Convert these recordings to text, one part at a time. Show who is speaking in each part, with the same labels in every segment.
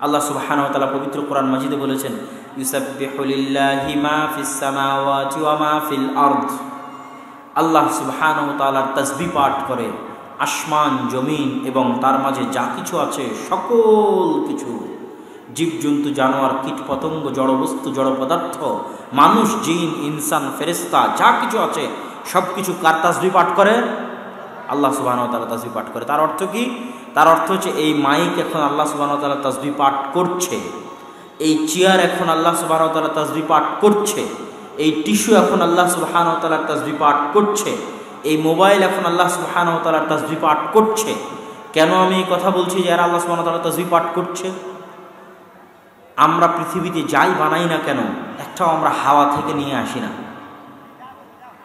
Speaker 1: আল্লাহ সুবহানাহু ওয়া তাআলা পবিত্র কোরআন মাজিদে বলেছেন, ইউসাব্বিহু লিল্লাহি মা ফিস সামাওয়াতি ওয়া মা ফিল আরদ। আল্লাহ সুবহানাহু ওয়া তাআলার তাসবিহ পাঠ করে আসমান, জমিন এবং তার মাঝে যা কিছু আছে সকল কিছু, জীবজন্তু, জানোয়ার, কীট পতঙ্গ, জড়বস্তু, জড় পদার্থ, মানুষ, জিন, ইনসান, ফেরেশতা, যা কিছু আছে সব কিছু কার তাসবিহ পাঠ করে? আল্লাহ সুবহানাহু ওয়া তাআলা তাসবিহ পাঠ করে। তার অর্থ কি? তার অর্থ হচ্ছে এই মাইক এখন আল্লাহ সুবহানাহু ওয়া তাআলা তাসবিহ পাঠ করছে, এই চেয়ার এখন আল্লাহ সুবহানাহু ওয়া তাআলা তাসবিহ পাঠ করছে, এই টিস্যু এখন আল্লাহ সুবহানাহু ওয়া তাআলার তাসবিহ পাঠ করছে, এই মোবাইল এখন আল্লাহ সুবহানাহু ওয়া তাআলার তাসবিহ পাঠ করছে। কেন আমি এই কথা বলছি যে এরা আল্লাহ সুবহানাহু ওয়া তাআলার তাসবিহ পাঠ করছে? আমরা পৃথিবীতে যাই বানাই না কেন, একটাও আমরা হাওয়া থেকে নিয়ে আসি না।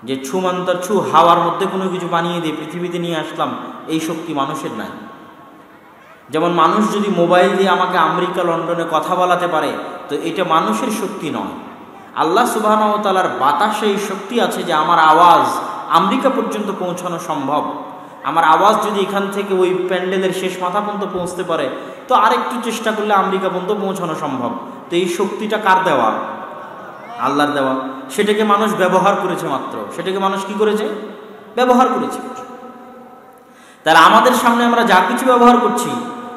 Speaker 1: যে ছুমন্তর ছু হাওয়ার মধ্যে কোনো কিছু বানিয়ে দিয়ে পৃথিবীতে নিয়ে আসলাম, এই শক্তি মানুষের নাই। যেমন মানুষ যদি মোবাইল দিয়ে আমাকে আমেরিকা, লন্ডনে কথা বলাতে পারে, তো এটা মানুষের শক্তি নয়। আল্লাহ সুবহানাহু ওয়া তাআলার বাতাসে এই শক্তি আছে যে আমার আওয়াজ আমেরিকা পর্যন্ত পৌঁছানো সম্ভব। আমার আওয়াজ যদি এখান থেকে ওই প্যান্ডেলের শেষ মাথা পর্যন্ত পৌঁছতে পারে, তো আরেকটু চেষ্টা করলে আমেরিকা পর্যন্ত পৌঁছানো সম্ভব। তো এই শক্তিটা কার দেওয়া? আল্লাহর দেওয়া। সেটাকে মানুষ ব্যবহার করেছে মাত্র। সেটাকে মানুষ কি করেছে? ব্যবহার করেছে। তাহলে আমাদের সামনে আমরা যা কিছু ব্যবহার করছি,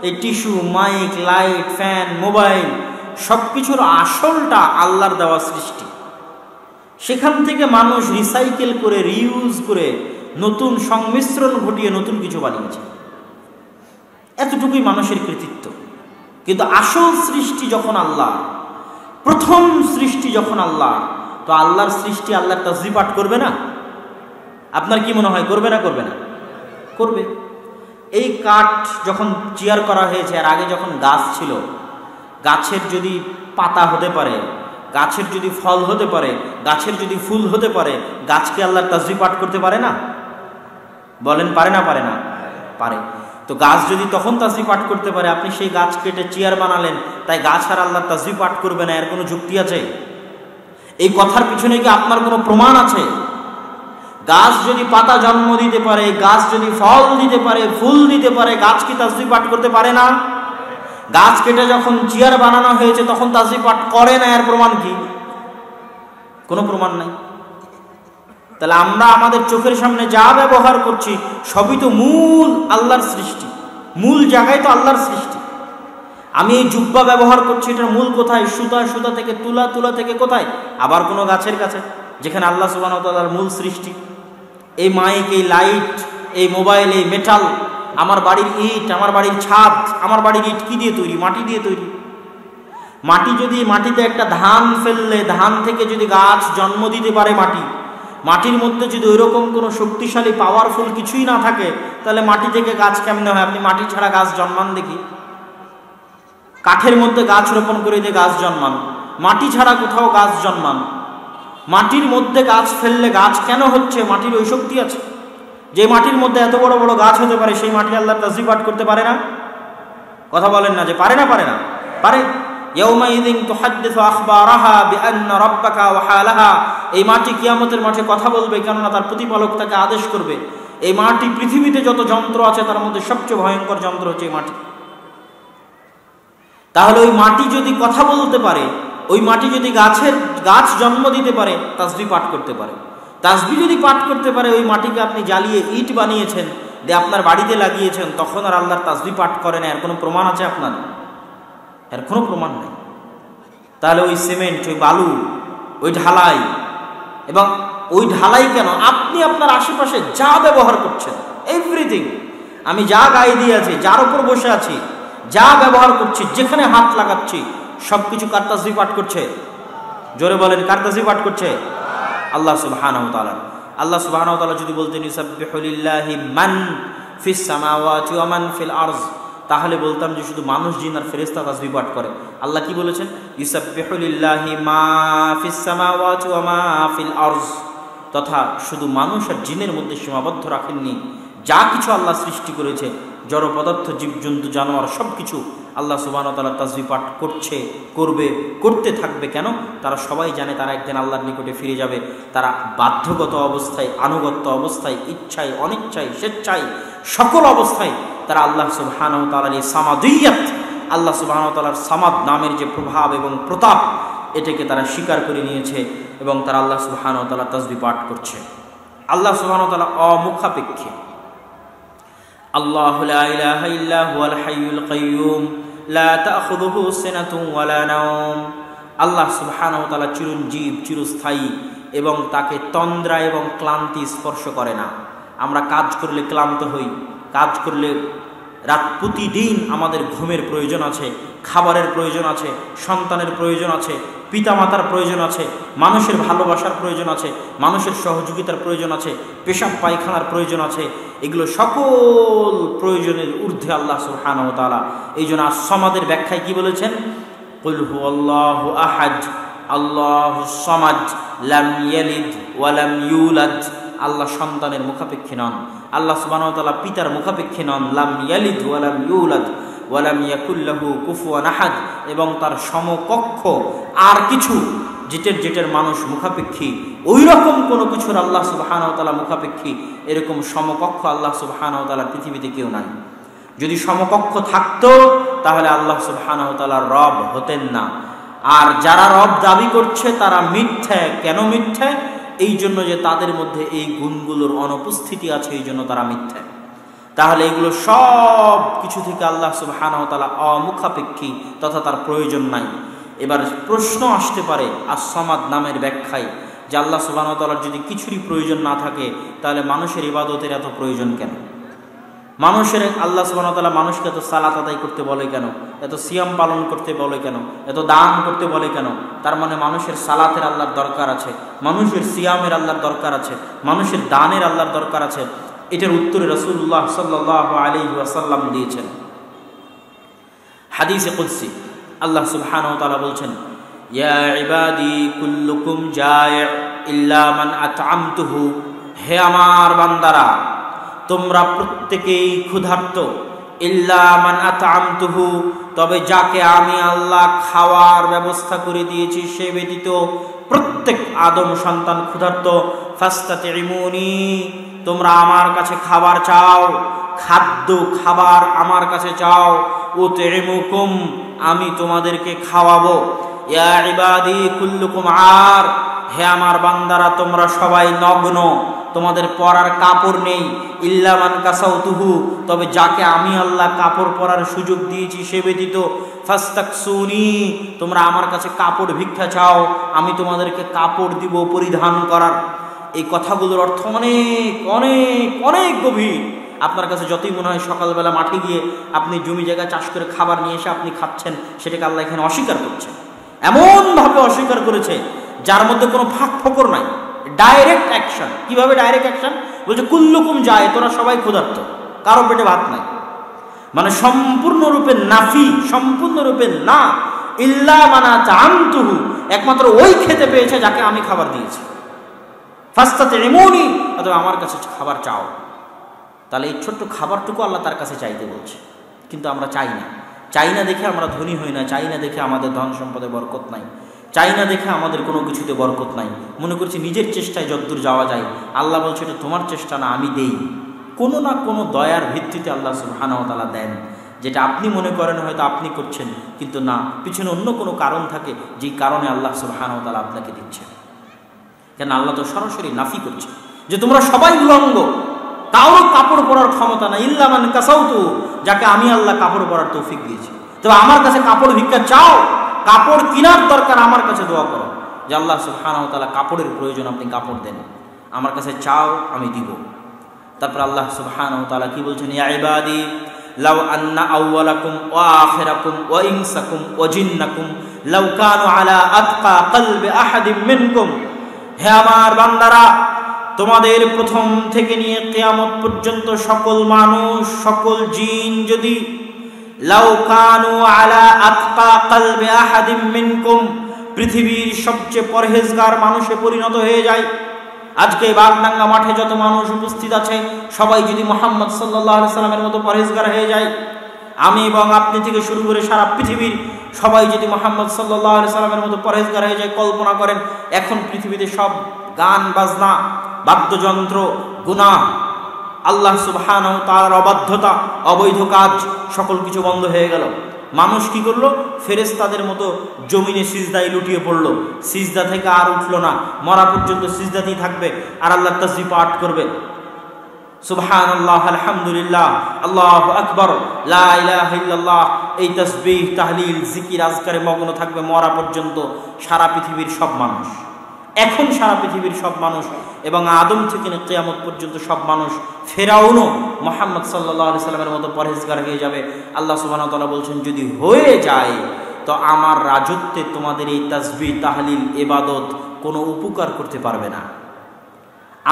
Speaker 1: এই tissue, mic, light, fan, mobile, সব কিছুর আসলটা আল্লাহর দেওয়া সৃষ্টি। সেখান থেকে মানুষ রিসাইকেল করে, রিইউজ করে, নতুন সংমিশ্রণ ঘটিয়ে নতুন কিছু বানিয়েছে। এতটুকুই মানুষের কৃতিত্ব। কিন্তু আসল সৃষ্টি যখন আল্লাহ, প্রথম সৃষ্টি যখন আল্লাহ, তো আল্লাহর সৃষ্টি আল্লাহর তাসবিহ পাঠ করবে না? আপনার কি মনে হয় করবে না? করবে না? করবে। এই কাঠ যখন চেয়ার করা হয়েছে, আর আগে যখন গাছ ছিল, গাছের যদি পাতা হতে পারে, গাছের যদি ফল হতে পারে, গাছের যদি ফুল হতে পারে, গাছকে আল্লাহর তাসবিহ পাঠ করতে পারে না? বলেন পারে না? পারে না? পারে। তো গাছ যদি তখন তাসবিহ পাঠ করতে পারে, আপনি সেই গাছ কেটে চেয়ার বানালেন, তাই গাছ আর আল্লাহর তাসবিহ পাঠ করবে না, এর কোনো যুক্তি আছে? এই কথার পিছনে কি আপনার কোনো প্রমাণ আছে? গাছ যদি পাতা জন্ম দিতে পারে, গাছ যদি ফল দিতে পারে, ফুল দিতে পারে, গাছ কি তাসবিহ পাঠ করতে পারে না? গাছ কেটে যখন চেয়ার বানানো হয়েছে তখন তাসবিহ পাঠ করে না, এর প্রমাণ কি? কোনো প্রমাণ নাই। তাহলে আমরা আমাদের চোখের সামনে যা ব্যবহার করছি সবই তো মূল আল্লাহর সৃষ্টি, মূল জায়গায় তো আল্লাহর সৃষ্টি। আমি এই জুব্বা ব্যবহার করছি, এটার মূল কোথায়? সুতা, সুতা থেকে তুলা, তুলা থেকে কোথায়? আবার কোনো গাছের কাছে, যেখানে আল্লাহ সুবহানাহু ওয়া তাআলার মূল সৃষ্টি। এই মাইক, এই লাইট, এই মোবাইল, এই মেটাল, আমার বাড়ির ইট, আমার বাড়ির ছাদ, আমার বাড়ির ইট কি দিয়ে তৈরি? মাটি দিয়ে তৈরি। মাটি যদি, মাটিতে একটা ধান ফেললে ধান থেকে যদি গাছ জন্ম দিতে পারে, মাটির মধ্যে যদি ওইরকম কোনো শক্তিশালী পাওয়ারফুল কিছুই না থাকে, তাহলে মাটি থেকে গাছ কেমনে হয়? আপনি মাটি ছাড়া গাছ জন্মান দেখি। কাঠের মধ্যে গাছ রোপণ করে দিয়ে গাছ জন্মান, মাটি ছাড়া কোথাও গাছ জন্মান। মাটির মধ্যে গাছ ফেললে গাছ কেন হচ্ছে? মাটির ওই শক্তি আছে। যে মাটির মধ্যে এত বড় বড় গাছ হতে পারে, সেই মাটি আল্লাহর তাসবিহ পাঠ করতে পারে না? কথা বলেন না যে পারে না? পারে না? পারে। ইয়াউমাইযিন তুহাদ্দিসু আখবারাহা বিআন্না রাব্বাকা ওয়া হালাহা। এই মাটি কিয়ামতের মাঠে কথা বলবে, কেননা তার প্রতিপালক তাকে আদেশ করবে। এই মাটি, পৃথিবীতে যত যন্ত্র আছে তার মধ্যে সবচেয়ে ভয়ঙ্কর যন্ত্র হচ্ছে এই মাটি। তাহলে ওই মাটি যদি কথা বলতে পারে, ওই মাটি যদি গাছ জন্ম দিতে পারে, তাসবিহ পাঠ করতে পারে। তাসবিহ যদি পাঠ করতে পারে, ওই মাটিকে আপনি জ্বালিয়ে ইট বানিয়েছেন, দিয়ে আপনার বাড়িতে লাগিয়েছেন, তখন আর আল্লাহর তাসবিহ পাঠ করে না, এর কোনো প্রমাণ আছে আপনার? এর কোনো প্রমাণ নেই। তাহলে ওই সিমেন্ট, ওই বালু, ওই ঢালাই, এবং ওই ঢালাই কেন, আপনি আপনার আশেপাশে যা ব্যবহার করছেন, এভরিথিং, আমি যা গায়ে দিয়ে আছি, যার উপর বসে আছি, যা ব্যবহার করছি, যেখানে হাত লাগাচ্ছি, সবকিছু কার তাসবিহ পাঠ করছে? জোরে বলেন, কার তাসবিহ পাঠ করছে? আল্লাহ সুবহানাহু ওয়া তাআলা। আল্লাহ সুবহানাহু ওয়া তাআলা যদি বলতেন ইউসাব্বিহু লিল্লাহি মান ফিস সামাওয়াতি ওয়া মান ফিল আরজ, তাহলে বলতাম যে শুধু মানুষ, জিন আর ফেরেশতা তাসবিহ পাঠ করে। আল্লাহ কি বলেছেন? ইউসাব্বিহু লিল্লাহি মা ফিস সামাওয়াতি ওয়া মা ফিল আরজ, তথা শুধু মানুষ আর জিনের মধ্যে সীমাবদ্ধ রাখেননি। যা কিছু আল্লাহ সৃষ্টি করেছে, জড় পদার্থ, জীবজন্তু, জানোয়ার, সব কিছু আল্লাহ সুবহানাহু ওয়া তাআলা তাসবিহ পাঠ করছে, করবে, করতে থাকবে। কেন? তারা সবাই জানে তারা একদিন আল্লাহর নিকটে ফিরে যাবে। তারা বাধ্যগত অবস্থায়, আনুগত্য অবস্থায়, ইচ্ছায়, অনিচ্ছায়, স্বেচ্ছায়, সকল অবস্থায় তারা আল্লাহ সুবহানাহু ওয়া তাআলার এই সামাদিয়াত, আল্লাহ সুবহানাহু ওয়া তাআলার সামাদ নামের যে প্রভাব এবং প্রতাপ, এটাকে তারা স্বীকার করে নিয়েছে এবং তারা আল্লাহ সুবহানাহু ওয়া তাআলার তাসবিহ পাঠ করছে। আল্লাহ সুবহানাহু ওয়া তাআলা অমুখাপেক্ষী। আল্লাহু লা ইলাহা ইল্লা হুয়াল হাইয়ুল কাইয়্যুম লা তাখুযুহু সিনাতুন ওয়ালা নাওম। আল্লাহ সুবহানাহু ওয়া তাআলা চিরঞ্জীব, চিরস্থায়ী এবং তাকে তন্দ্রা এবং ক্লান্তি স্পর্শ করে না। আমরা কাজ করলে ক্লান্ত হই, কাজ করলে রাত প্রতিদিন আমাদের ঘুমের প্রয়োজন আছে, খাবারের প্রয়োজন আছে, সন্তানের প্রয়োজন আছে, পিতামাতার প্রয়োজন আছে, মানুষের ভালোবাসার প্রয়োজন আছে, মানুষের সহযোগিতার প্রয়োজন আছে, পেশাব পায়খানার প্রয়োজন আছে। এগুলো সকল প্রয়োজনের ঊর্ধ্বে আল্লাহ সুবহানাহু ওয়া তাআলা। এই জন্য আস-সামাদের ব্যাখ্যায় কি বলেছেন? কুল হুয়াল্লাহু আহাদ আল্লাহুস সামাদ লাম ইয়ালিদ ওয়া লাম ইউলাদ। আল্লাহ সন্তানের মুখাপেক্ষী নন, আল্লাহ সুবহানাহু ওয়া তাআলা পিতার মুখাপেক্ষী নন। লাম ইয়ালিদ ওয়া লাম ইউলাদ ওয়া লাম ইয়াকুল লাহু কুফুয়ান আহাদ। এবং তার সমকক্ষ আর কিছু যেটার মানুষ মুখাপেক্ষী, ওই রকম কোনো কিছুর আল্লাহ সুবহানাহু ওয়া তাআলা মুখাপেক্ষী, এরকম সমকক্ষ আল্লাহ সুবহানাহু ওয়া তাআলা পৃথিবীতে কেউ নাই। যদি সমকক্ষ থাকতো তাহলে আল্লাহ সুবহানাহু ওয়া তাআলা রব হতেন না। আর যারা রব দাবি করছে তারা মিথ্যা। কেন মিথ্যা? এই জন্য যে তাদের মধ্যে এই গুণগুলোর অনুপস্থিতি আছে, এই জন্য তারা মিথ্যা। তাহলে এগুলো সব কিছু থেকে আল্লাহ সুবহানাহু ওয়া তাআলা অমুখাপেক্ষী তথা তার প্রয়োজন নাই। এবার প্রশ্ন আসতে পারে আস-সামাদ নামের ব্যাখ্যায় যে আল্লাহ সুবহানাহু ওয়া তাআলার যদি কিছুরই প্রয়োজন না থাকে তাহলে মানুষের ইবাদতের এত প্রয়োজন কেন? মানুষের আল্লাহ সুবহানাহু ওয়া তাআলা মানুষকে এত সালাত আদায় করতে বলে কেন? এত সিয়াম পালন করতে বলে কেন? এত দান করতে বলে কেন? তার মানে মানুষের সালাতের আল্লাহর দরকার আছে, মানুষের সিয়ামের আল্লাহর দরকার আছে, মানুষের দানের আল্লাহর দরকার আছে। এটার উত্তরে রাসূলুল্লাহ সাল্লাল্লাহু আলাইহি ওয়াসাল্লাম দিয়েছেন। হাদিসে কুদসি আল্লাহ সুবহানাহু ওয়া তাআলা বলছেন, ইয়া ইবাদি কুল্লুকুম জায়' ইল্লা মান আত'আমতুহু। হে আমার বান্দারা, তোমরা প্রত্যেকেই ক্ষুধার্ত, ইল্লা মান আত'আমতুহু, তবে যাকে আমি আল্লাহ খাওয়ার ব্যবস্থা করে দিয়েছি সে ব্যতীত প্রত্যেক আদম সন্তান ক্ষুধার্ত। ফাস্তাতিমুনি, তোমরা আমার কাছে খাবার চাও, খাদ্য খাবার আমার কাছে চাও। উতইমুকুম, আমি তোমাদেরকে খাওয়াবো। ইয়া ইবাদি কুল্লুকুম আর, হে আমার বান্দারা তোমরা সবাই নগ্ন, তোমাদের পরার কাপড় নেই। ইল্লা মান কাসাউতুহু, তবে যাকে আমি আল্লাহ কাপড় পরার সুযোগ দিয়েছি সে ব্যতীত। ফাস্তাকসুনি, তোমরা আমার কাছে কাপড় ভিক্ষা চাও, আমি তোমাদেরকে কাপড় দিব পরিধান করার। এই কথাগুলোর অর্থ অনেক অনেক অনেক গভীর। আপনার কাছে যতই মনে হয় সকালবেলা মাঠে গিয়ে আপনি জমি জায়গা চাষ করে খাবার নিয়ে এসে আপনি খাচ্ছেন, সেটাকে আল্লাহ এখানে অস্বীকার করছে। এমনভাবে অস্বীকার করেছে যার মধ্যে কোনো ফাঁক ফোকর নাই, ডাইরেক্ট অ্যাকশন। কিভাবে ডাইরেক্ট অ্যাকশন? বলছে কুল্লুকুম যায়, তোরা সবাই ক্ষুধার্ত, কারো পেটে ভাত নাই। মানে সম্পূর্ণরূপে নাফি, সম্পূর্ণরূপে না। ইল্লা মানা চামতুহু, একমাত্র ওই খেতে পেয়েছে যাকে আমি খাবার দিয়েছি। ফাস্তাতিমুনি, অথবা আমার কাছে খাবার চাও। তাহলে এই ছোট্ট খাবারটুকু আল্লাহ তার কাছে চাইতে বলছে, কিন্তু আমরা চাই না। চাই না দেখে আমরা ধনী হই না, চাই না দেখে আমাদের ধন সম্পদে বরকত নাই, চাই না দেখে আমাদের কোনো কিছুতে বরকত নাই। মনে করছি নিজের চেষ্টায় যতদূর যাওয়া যায়। আল্লাহ বলছে এটা তোমার চেষ্টা না, আমি দেই। কোনো না কোনো দয়ার ভিত্তিতে আল্লাহ সুবহানাহু ওয়া তাআলা দেন, যেটা আপনি মনে করেন হয়তো আপনি করছেন, কিন্তু না, পিছনে অন্য কোনো কারণ থাকে যেই কারণে আল্লাহ সুবহানাহু ওয়া তাআলা আপনাকে দিচ্ছেন। কেন? আল্লাহ তো সরাসরি নাফি করছে যে তোমরা সবাই উলঙ্গ, কারো কাপড় পরার ক্ষমতা নাই। ইল্লা মান কাসাউতু, যাকে আমি আল্লাহ কাপড় পরার তৌফিক দিয়েছি। তবে আমার কাছে কাপড় ভিক্ষা চাও, কাপড় কেনার দরকার আমার কাছে দোয়া করো যে আল্লাহ সুবহানাহু ওয়া তাআলা কাপড়ের প্রয়োজন, আপনি কাপড় দেন, আমার কাছে চাও, আমি দিব। তারপর আল্লাহ সুবহানাহু ওয়া তাআলা কি বলছেন? ইয়া ইবাদি লাউ আন্না আউওয়ালাকুম ওয়া আখিরাকুম ওয়া ইনসাকুম ওয়া জিন্নাকুম লাউ কানু আলা আতকা কলবি আহাদিম মিনকুম। হে আমার বান্দারা, তোমাদের প্রথম থেকে নিয়ে কিয়ামত পর্যন্ত সকল মানুষ, সকল জিন যদি লাউ কানু আলা আতকা কলবি আহাদিম মিনকুম, পৃথিবীর সবচেয়ে পরহেজগার মানুষে পরিণত হয়ে যায়। আজকে বাগডাঙ্গা মাঠে যত মানুষ উপস্থিত আছে সবাই যদি মুহাম্মদ সাল্লাল্লাহু আলাইহি সাল্লামের মতো পরহেজগার হয়ে যায়, আমি এবং আপনি থেকে শুরু করে সারা পৃথিবীর সবাই যদি মুহাম্মদ সাল্লাল্লাহু আলাইহি সাল্লামের মতো পরহেজগার হয়ে যায়, কল্পনা করেন এখন পৃথিবীতে সব গান বাজনা, বাদ্যযন্ত্র, গুনাহ, আল্লাহ সুবহানাহু ওয়া তাআলার অবাধ্যতা, অবৈধ কাজ, সকল কিছু বন্ধ হয়ে গেল। মানুষ কি করলো? ফেরেশতাদের মতো জমিনে সিজদায় লুটিয়ে পড়লো, সিজদা থেকে আর উঠলো না, মরা পর্যন্ত সিজদাতেই থাকবে আর আল্লাহর তাসবিহ পাঠ করবে। সুবহানাল্লাহ, আলহামদুলিল্লাহ, আল্লাহু আকবার, লা ইলাহা ইল্লাল্লাহ, এই তাসবিহ তাহলিল জিকির আজকারে মগ্ন থাকবে মরা পর্যন্ত সারা পৃথিবীর সব মানুষ। এখন সারা পৃথিবীর সব মানুষ এবং আদম থেকে কিয়ামত পর্যন্ত সব মানুষ, ফেরাউনও মুহাম্মদ সাল্লাল্লাহু আলাইহি সাল্লামের মতো পরহেজগার হয়ে যাবে। আল্লাহ সুবহানাহু ওয়া তাআলা বলছেন, যদি হয়ে যায় তো আমার রাজত্বে তোমাদের এই তাসবিহ তাহলিল ইবাদত কোনো উপকার করতে পারবে না,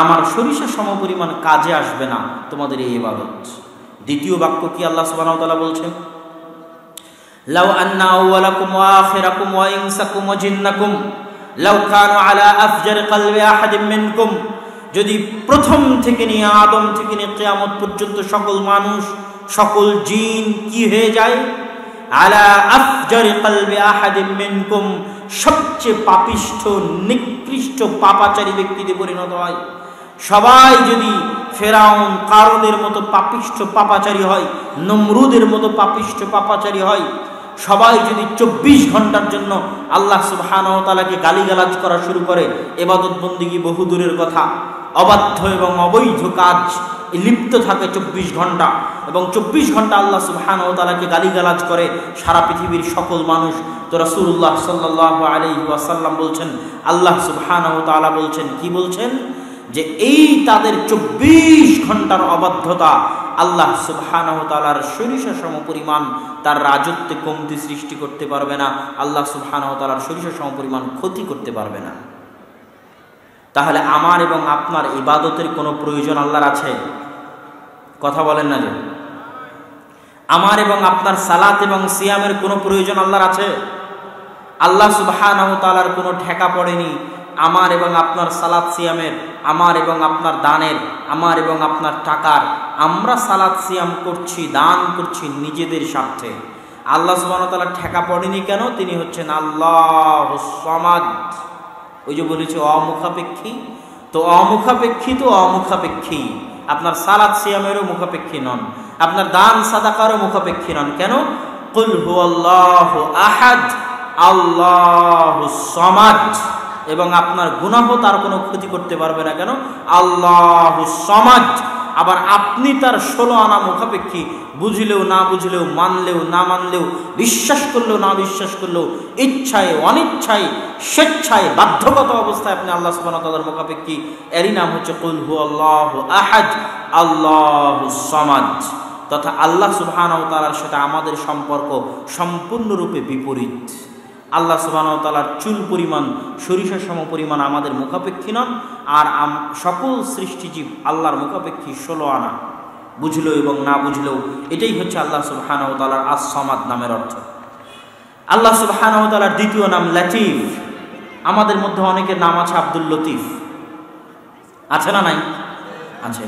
Speaker 1: আমার সরিষা সমপরিমাণ কাজে আসবে না তোমাদের এই ইবাদত। দ্বিতীয় বাক্য কি আল্লাহ সুবহানাহু ওয়া তাআলা বলছেন? লাউ আন্না আউওয়ালাকুম ওয়া আখিরাকুম ওয়া ইনসাকুম ওয়া জিন্নাকুম লাউ কানু আলা আফজার কলবি আহাদিম মিনকুম, যদি প্রথম থেকে নিয়ে আদম থেকে নিয়ে কিয়ামত পর্যন্ত সকল মানুষ সকল জিন কি হয়ে যায়? আলা আফজার কলবি আহাদিম মিনকুম, সবচেয়ে পাপিষ্ঠ নিকৃষ্ট পাপাচারী ব্যক্তিতে পরিণত হয়। সবাই যদি ফেরাউন কারুনের মতো পাপিষ্ঠ পাপাচারী হয়, নমরুদের মতো পাপিষ্ঠ পাপাচারী হয়, সবাই যদি 24 ঘন্টার জন্য আল্লাহ সুবহানাহু ওয়া তাআলাকে গালিগালাজ করা শুরু করে, ইবাদত বন্দেগী বহু দূরের কথা, অবাধ্য এবং অবৈধ কাজ লিপ্ত থাকে 24 ঘন্টা, এবং 24 ঘন্টা আল্লাহ সুবহানাহু ওয়া তাআলাকে গালিগালাজ করে সারা পৃথিবীর সকল মানুষ, তো রাসূলুল্লাহ সাল্লাল্লাহু আলাইহি ওয়াসাল্লাম বলছেন, আল্লাহ সুবহানাহু ওয়া তাআলা বলছেন, কি বলছেন? যে এই তাদের 24 ঘন্টার অবাধ্যতা আল্লাহ সুবহানাহু ওয়া তাআলার সরিষা সমপরিমাণ তার রাজত্বে কমতি সৃষ্টি করতে পারবে না, আল্লাহ সুবহানাহু ওয়া তাআলার সরিষা সমপরিমাণ ক্ষতি করতে পারবে না। তাহলে আমার এবং আপনার ইবাদতের কোনো প্রয়োজন আল্লাহর আছে? কথা বলেন না যে আমার এবং আপনার সালাত এবং সিয়ামের কোনো প্রয়োজন আল্লাহর আছে? আল্লাহ সুবহানাহু ওয়া তাআলার কোনো ঠেকা পড়েনি আমার এবং আপনার সালাত সিয়ামের, আমার এবং আপনার দানের, আমার এবং আপনার টাকার। আমরা সালাত সিয়াম করছি, দান করছি নিজেদের স্বার্থে। আল্লাহ সুবহানাহু ওয়া তাআলা ঠেকা পড়েনি কেন? তিনি হচ্ছেন আল্লাহুস সামাদ। ওই যে বলেছে অমুখাপেক্ষী, তো অমুখাপেক্ষী তো অমুখাপেক্ষী। আপনার সালাত সিয়ামেরও মুখাপেক্ষী নন, আপনার দান সাদাকারও মুখাপেক্ষী নন। কেন? কুল হুয়াল্লাহু আহাদ আল্লাহুস সামাদ। এবং আপনার গুনাহ তার কোনো ক্ষতি করতে পারবে না। কেন? আল্লাহুস সামাদ। আবার আপনি তার 16 আনা মুখাপেক্ষী, বুঝলেও না বুঝলেও, মানলেও না মানলেও, বিশ্বাস করলেও না বিশ্বাস করলেও, ইচ্ছায় অনিচ্ছায়, স্বেচ্ছায় বাধ্যগত অবস্থায় আপনি আল্লাহ সুবহানাহু ওয়া তাআলার মুখাপেক্ষী। এরই নাম হচ্ছে কুল হুয়াল্লাহু আহাদ আল্লাহুস সামাদ। তথা আল্লাহ সুবহানাহু ওয়া তাআলার সাথে আমাদের সম্পর্ক সম্পূর্ণরূপে বিপরীত। আল্লাহ সুবহানাহু ওয়া তাআলার চুল পরিমাণ, সরিষা সম পরিমাণ আমাদের মুখাপেক্ষী নন, আর সকল সৃষ্টিজীব আল্লাহর মুখাপেক্ষী 16 আনা, বুঝলেও এবং না বুঝলেও। এটাই হচ্ছে আল্লাহ সুবহানাহু ওয়া তাআলার আস-সামাদ নামের অর্থ। আল্লাহ সুবহানাহু ওয়া তাআলার দ্বিতীয় নাম লতিফ। আমাদের মধ্যে অনেকের নাম আছে আব্দুল লতিফ, আছে না নাই? আছে।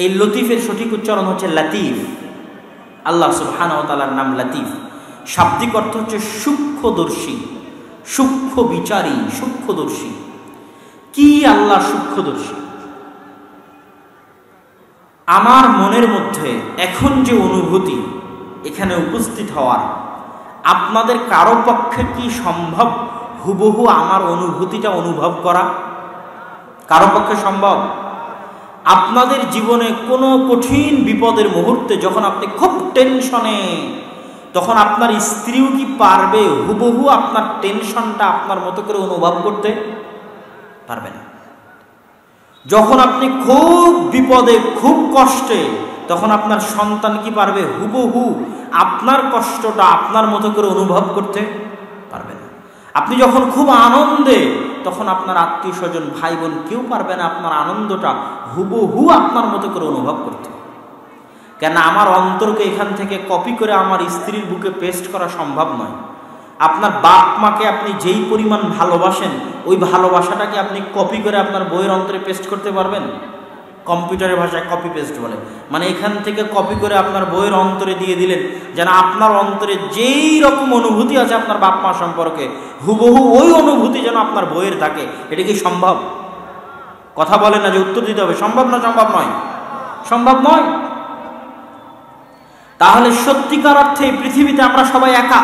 Speaker 1: এই লতিফের সঠিক উচ্চারণ হচ্ছে লতিফ। আল্লাহ সুবহানাহু ওয়া তাআলার নাম লতিফ। শাব্দিক অর্থ হচ্ছে সূক্ষ্মদর্শী, সূক্ষ্ম বিচারী, সূক্ষ্মদর্শী। কি আল্লাহ সূক্ষ্মদর্শী? আমার মনের মধ্যে এখন যে অনুভূতি এখানে উপস্থিত হওয়ার, আপনাদের কারো পক্ষে কি সম্ভব হুবহু আমার অনুভূতিটা অনুভব করা? কারো পক্ষে সম্ভব? আপনাদের জীবনে কোনো কঠিন বিপদের মুহূর্তে যখন আপনি খুব টেনশনে, তখন আপনার স্ত্রীও কি পারবে হুবহু আপনার টেনশনটা আপনার মতো করে অনুভব করতে? পারবে না। যখন আপনি খুব বিপদে, খুব কষ্টে, তখন আপনার সন্তান কি পারবে হুবহু আপনার কষ্টটা আপনার মতো করে অনুভব করতে? পারবে না। আপনি যখন খুব আনন্দে, তখন আপনার আত্মীয় স্বজন, ভাই বোন কেউ পারবে না আপনার আনন্দটা হুবহু আপনার মতো করে অনুভব করতে। কেন? আমার অন্তরকে এখান থেকে কপি করে আমার স্ত্রীর বুকে পেস্ট করা সম্ভব নয়। আপনার বাপ মাকে আপনি যেই পরিমাণ ভালোবাসেন, ওই ভালোবাসাটাকে আপনি কপি করে আপনার বইয়ের অন্তরে পেস্ট করতে পারবেন? কম্পিউটারের ভাষায় কপি পেস্ট বলে, মানে এখান থেকে কপি করে আপনার বইয়ের অন্তরে দিয়ে দিলেন, যেন আপনার অন্তরে যেই রকম অনুভূতি আছে আপনার বাপ মা সম্পর্কে, হুবহু ওই অনুভূতি যেন আপনার বইয়ের থাকে। এটা কি সম্ভব? কথা বলেন না যে উত্তর দিতে হবে। সম্ভব না? সম্ভব নয়, সম্ভব নয়। তাহলে সত্যিকার অর্থে পৃথিবীতে আমরা সবাই একা।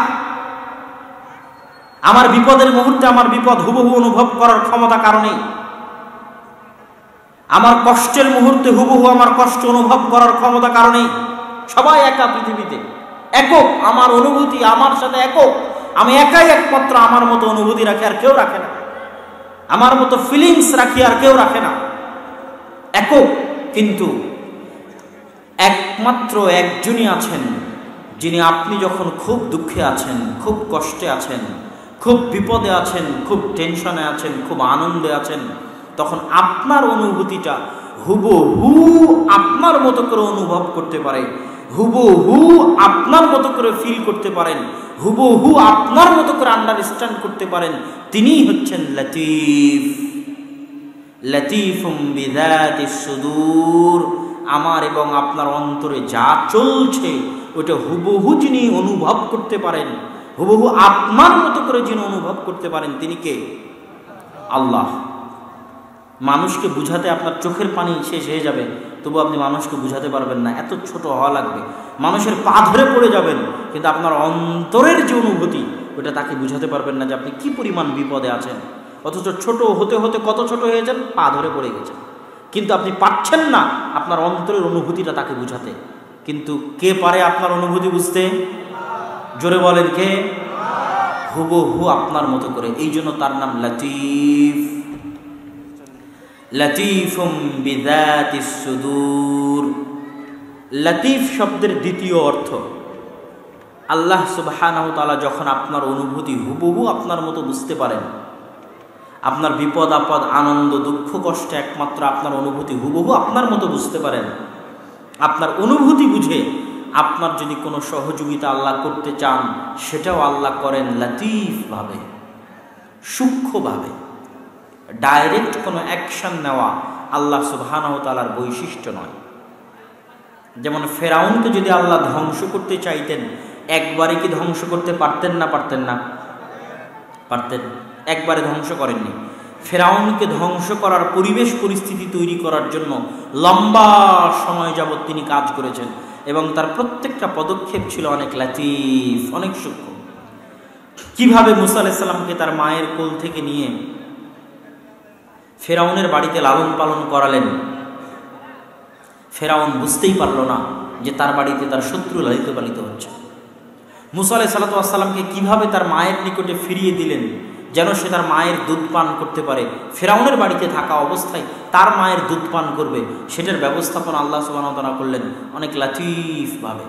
Speaker 1: আমার বিপদের মুহূর্তে আমার বিপদ হুবহু অনুভব করার ক্ষমতা কারণে, আমার কষ্টের মুহূর্তে হুবহু আমার কষ্ট অনুভব করার ক্ষমতা কারণে সবাই একা পৃথিবীতে, একক। আমার অনুভূতি আমার সাথে একক, আমি একাই একমাত্র আমার মতো অনুভূতি রাখি আর কেউ রাখে না, আমার মতো ফিলিংস রাখি আর কেউ রাখে না, একক। কিন্তু একমাত্র একজনই আছেন যিনি আপনি যখন খুব দুঃখে আছেন, খুব কষ্টে আছেন, খুব বিপদে আছেন, খুব টেনশনে আছেন, খুব আনন্দে আছেন, তখন আপনার অনুভূতিটা হুবহু আপনার মতো করে অনুভব করতে পারে, হুবহু আপনার মতো করে ফিল করতে পারেন, হুবহু আপনার মতো করে আন্ডারস্ট্যান্ড করতে পারেন। তিনিই হচ্ছেন লতীফ। লতীফুম বিযাতিস সুদূর। আমার এবং আপনার অন্তরে যা চলছে ওটা হুবহু যিনি অনুভব করতে পারেন, হুবহু আপনার মতো করে যিনি অনুভব করতে পারেন, তিনি কে? আল্লাহ। মানুষকে বুঝাতে আপনার চোখের পানি শেষ হয়ে যাবে, তবু আপনি মানুষকে বুঝাতে পারবেন না, এত ছোট হওয়া লাগবে, মানুষের পা ধরে পড়ে যাবেন, কিন্তু আপনার অন্তরের যে অনুভূতি ওটা তাকে বুঝাতে পারবেন না যে আপনি কি পরিমাণ বিপদে আছেন। অথচ ছোট হতে হতে কত ছোট হয়েছেন, পা ধরে পড়ে গেছেন, কিন্তু আপনি পারছেন না আপনার অন্তরের অনুভূতিটা তাকে বুঝাতে। কিন্তু কে পারে আপনার অনুভূতি বুঝতে? জোরে বলেন কে? হুবহু আপনার মতো করে। এই জন্য তার নাম লতীফ। লতীফুম বিযাতিস সুদূর। লতীফ শব্দের দ্বিতীয় অর্থ, আল্লাহ সুবহানাহু ওয়া তাআলা যখন আপনার অনুভূতি হুবহু আপনার মতো বুঝতে পারেন, আপনার বিপদ আপদ আনন্দ দুঃখ কষ্ট একমাত্র আপনার অনুভূতি হুবহু আপনার মতো বুঝতে পারেন, আপনার অনুভূতি বুঝে আপনার যদি কোনো সহযোগিতা আল্লাহ করতে চান সেটাও আল্লাহ করেন লতীফভাবে, সূক্ষ্মভাবে। ডাইরেক্ট কোনো অ্যাকশন নেওয়া আল্লাহ সুবহানাহু ওয়া তাআলার বৈশিষ্ট্য নয়। যেমন ফেরাউনকে যদি আল্লাহ ধ্বংস করতে চাইতেন, একবারে কি ধ্বংস করতে পারতেন না? পারতেন না? পারতেন। একবারে ধ্বংস করেননি। ফেরাউনকে ধ্বংস করার পরিবেশ পরিস্থিতি তৈরি করার জন্য লম্বা সময় যাবৎ তিনি কাজ করেছেন, এবং তার প্রত্যেকটা পদক্ষেপ ছিল অনেক লতীফ, অনেক সূক্ষ্ম। কিভাবে মুসা আলাইহিস সালামকে তার মায়ের কোল থেকে নিয়ে ফেরাউনের বাড়িতে লালন পালন করালেন, ফেরাউন বুঝতেই পারল না যে তার বাড়িতে তার শত্রু লালিত পালিত হচ্ছে। মুসা আলাইহিস সালামকে কিভাবে তার মায়ের নিকটে ফিরিয়ে দিলেন যেন সে তার মায়ের দুধ পান করতে পারে, ফেরাউনের বাড়িতে থাকা অবস্থায় তার মায়ের দুধ পান করবে, সেটার ব্যবস্থাপনা আল্লাহ সুবহানাহু ওয়া তাআলা করলেন অনেক লতীফভাবে।